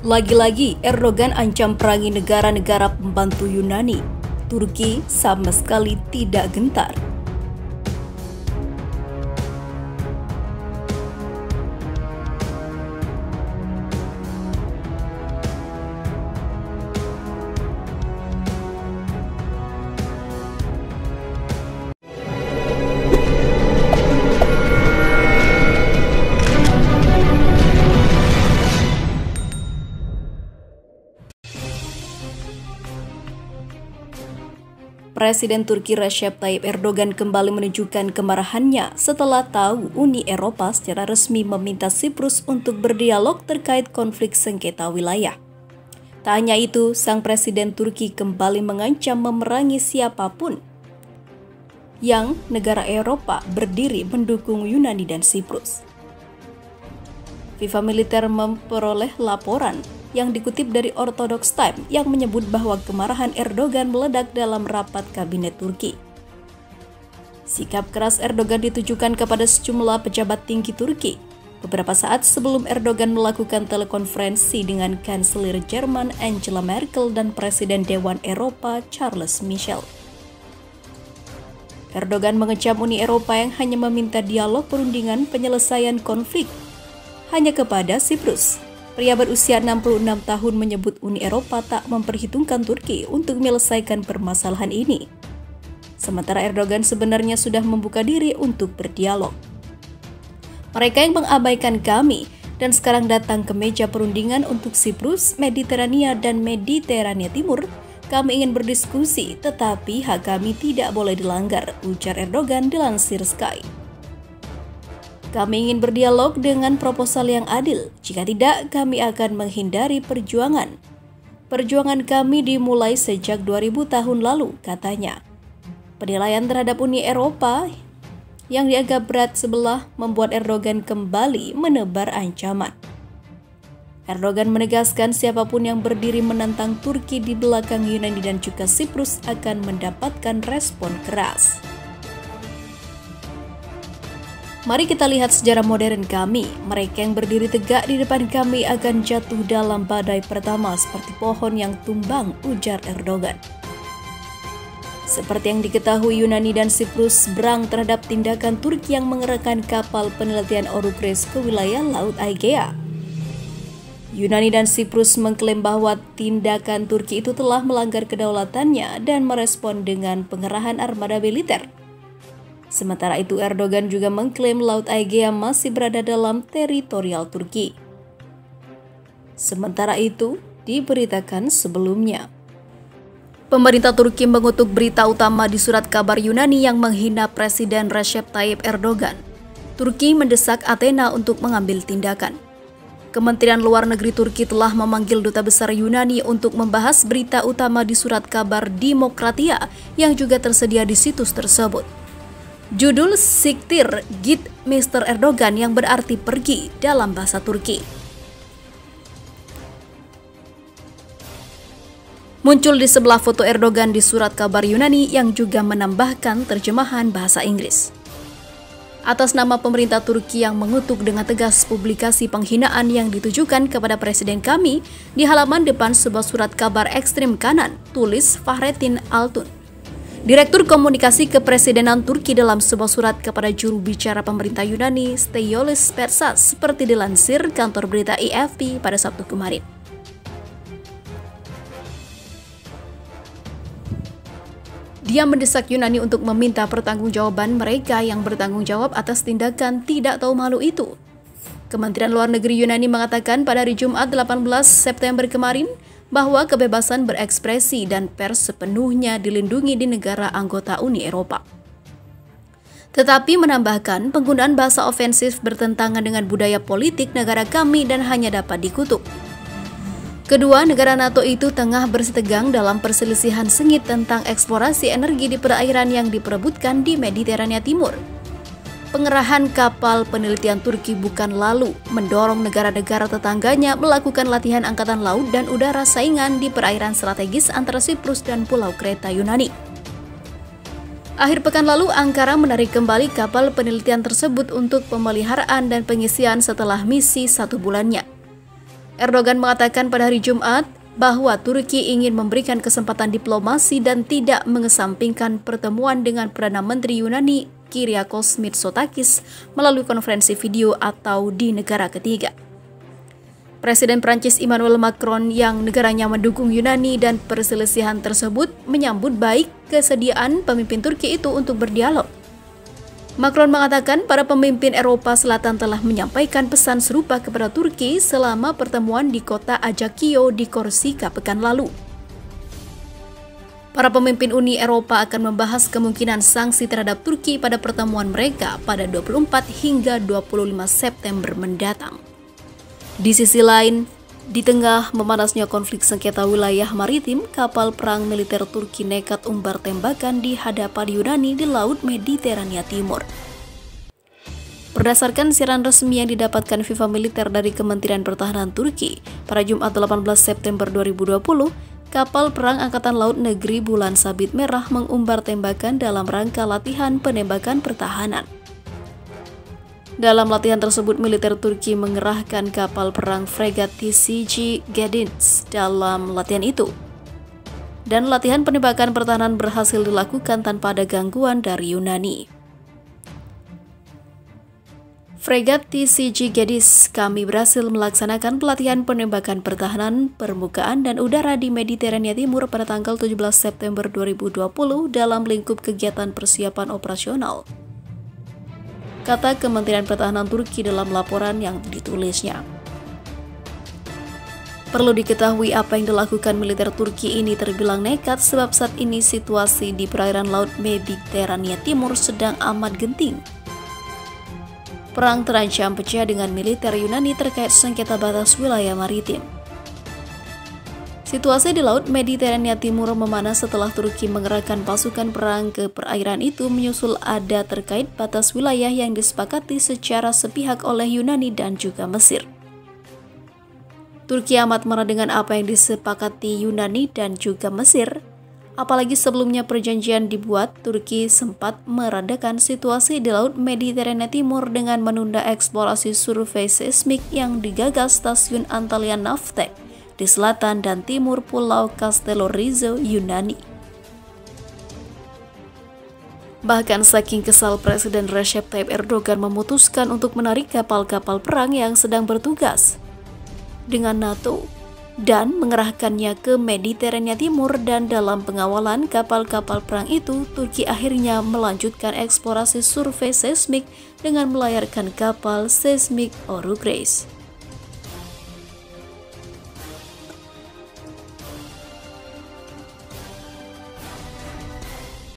Lagi-lagi Erdogan ancam perangi negara-negara pembantu Yunani. Turki sama sekali tidak gentar. Presiden Turki Recep Tayyip Erdogan kembali menunjukkan kemarahannya setelah tahu Uni Eropa secara resmi meminta Siprus untuk berdialog terkait konflik sengketa wilayah. Tak hanya itu, sang Presiden Turki kembali mengancam memerangi siapapun yang negara Eropa berdiri mendukung Yunani dan Siprus. Viva Militer memperoleh laporan yang dikutip dari Orthodox Times yang menyebut bahwa kemarahan Erdogan meledak dalam rapat kabinet Turki. Sikap keras Erdogan ditujukan kepada sejumlah pejabat tinggi Turki beberapa saat sebelum Erdogan melakukan telekonferensi dengan Kanselir Jerman Angela Merkel dan Presiden Dewan Eropa Charles Michel. Erdogan mengecam Uni Eropa yang hanya meminta dialog perundingan penyelesaian konflik hanya kepada Siprus. Pria berusia 66 tahun menyebut Uni Eropa tak memperhitungkan Turki untuk menyelesaikan permasalahan ini. Sementara Erdogan sebenarnya sudah membuka diri untuk berdialog. Mereka yang mengabaikan kami dan sekarang datang ke meja perundingan untuk Siprus, Mediterania dan Mediterania Timur. Kami ingin berdiskusi, tetapi hak kami tidak boleh dilanggar, ujar Erdogan dilansir Sky. Kami ingin berdialog dengan proposal yang adil. Jika tidak, kami akan menghindari perjuangan. Perjuangan kami dimulai sejak 2000 tahun lalu, katanya. Penilaian terhadap Uni Eropa yang dianggap berat sebelah membuat Erdogan kembali menebar ancaman. Erdogan menegaskan siapapun yang berdiri menentang Turki di belakang Yunani dan juga Siprus akan mendapatkan respon keras. Mari kita lihat sejarah modern kami. Mereka yang berdiri tegak di depan kami akan jatuh dalam badai pertama seperti pohon yang tumbang, ujar Erdogan. Seperti yang diketahui, Yunani dan Siprus berang terhadap tindakan Turki yang mengerahkan kapal penelitian Orukres ke wilayah Laut Aegea. Yunani dan Siprus mengklaim bahwa tindakan Turki itu telah melanggar kedaulatannya dan merespon dengan pengerahan armada militer. Sementara itu, Erdogan juga mengklaim Laut Aegea masih berada dalam teritorial Turki. Sementara itu, diberitakan sebelumnya, pemerintah Turki mengutuk berita utama di surat kabar Yunani yang menghina Presiden Recep Tayyip Erdogan. Turki mendesak Athena untuk mengambil tindakan. Kementerian Luar Negeri Turki telah memanggil Duta Besar Yunani untuk membahas berita utama di surat kabar Demokratia yang juga tersedia di situs tersebut. Judul Siktir Git Mr. Erdogan yang berarti pergi dalam bahasa Turki. Muncul di sebelah foto Erdogan di surat kabar Yunani yang juga menambahkan terjemahan bahasa Inggris. Atas nama pemerintah Turki yang mengutuk dengan tegas publikasi penghinaan yang ditujukan kepada presiden kami di halaman depan sebuah surat kabar ekstrem kanan, tulis Fahrettin Altun, Direktur Komunikasi Kepresidenan Turki dalam sebuah surat kepada juru bicara pemerintah Yunani, Staioulis Persas, seperti dilansir kantor berita AFP pada Sabtu kemarin. Dia mendesak Yunani untuk meminta pertanggungjawaban mereka yang bertanggung jawab atas tindakan tidak tahu malu itu. Kementerian Luar Negeri Yunani mengatakan pada hari Jumat 18 September kemarin, bahwa kebebasan berekspresi dan pers sepenuhnya dilindungi di negara anggota Uni Eropa. Tetapi menambahkan penggunaan bahasa ofensif bertentangan dengan budaya politik negara kami dan hanya dapat dikutuk. Kedua negara NATO itu tengah bersitegang dalam perselisihan sengit tentang eksplorasi energi di perairan yang diperebutkan di Mediterania Timur. Pengerahan kapal penelitian Turki bukan lalu mendorong negara-negara tetangganya melakukan latihan angkatan laut dan udara saingan di perairan strategis antara Siprus dan Pulau Kreta Yunani. Akhir pekan lalu, Ankara menarik kembali kapal penelitian tersebut untuk pemeliharaan dan pengisian setelah misi 1 bulannya. Erdogan mengatakan pada hari Jumat bahwa Turki ingin memberikan kesempatan diplomasi dan tidak mengesampingkan pertemuan dengan Perdana Menteri Yunani Kyriakos Mitsotakis melalui konferensi video atau di negara ketiga. Presiden Prancis Emmanuel Macron yang negaranya mendukung Yunani dan perselisihan tersebut menyambut baik kesediaan pemimpin Turki itu untuk berdialog. Macron mengatakan para pemimpin Eropa Selatan telah menyampaikan pesan serupa kepada Turki selama pertemuan di kota Ajaccio di Korsika pekan lalu. Para pemimpin Uni Eropa akan membahas kemungkinan sanksi terhadap Turki pada pertemuan mereka pada 24 hingga 25 September mendatang. Di sisi lain, di tengah memanasnya konflik sengketa wilayah maritim, kapal perang militer Turki nekat umbar tembakan di hadapan Yunani di Laut Mediterania Timur. Berdasarkan siaran resmi yang didapatkan FIFA Militer dari Kementerian Pertahanan Turki, pada Jumat 18 September 2020, kapal perang Angkatan Laut Negeri Bulan Sabit Merah mengumbar tembakan dalam rangka latihan penembakan pertahanan. Dalam latihan tersebut, militer Turki mengerahkan kapal perang fregat TCG Gedins dalam latihan itu. Dan latihan penembakan pertahanan berhasil dilakukan tanpa ada gangguan dari Yunani. Fregat TCG Gedis, kami berhasil melaksanakan pelatihan penembakan pertahanan permukaan dan udara di Mediterania Timur pada tanggal 17 September 2020 dalam lingkup kegiatan persiapan operasional, kata Kementerian Pertahanan Turki dalam laporan yang ditulisnya. Perlu diketahui apa yang dilakukan militer Turki ini terbilang nekat sebab saat ini situasi di perairan Laut Mediterania Timur sedang amat genting. Perang terancam pecah dengan militer Yunani terkait sengketa batas wilayah maritim. Situasi di Laut Mediterania Timur memanas setelah Turki mengerahkan pasukan perang ke perairan itu menyusul ada terkait batas wilayah yang disepakati secara sepihak oleh Yunani dan juga Mesir. Turki amat marah dengan apa yang disepakati Yunani dan juga Mesir, apalagi sebelumnya perjanjian dibuat. Turki sempat meredakan situasi di Laut Mediterania Timur dengan menunda eksplorasi survei seismik yang digagas stasiun Antalya Navteq di selatan dan timur Pulau Castello Rizzo, Yunani. Bahkan saking kesal, Presiden Recep Tayyip Erdogan memutuskan untuk menarik kapal-kapal perang yang sedang bertugas dengan NATO dan mengerahkannya ke Mediterania Timur, dan dalam pengawalan kapal-kapal perang itu, Turki akhirnya melanjutkan eksplorasi survei seismik dengan melayarkan kapal seismik Oru Grace.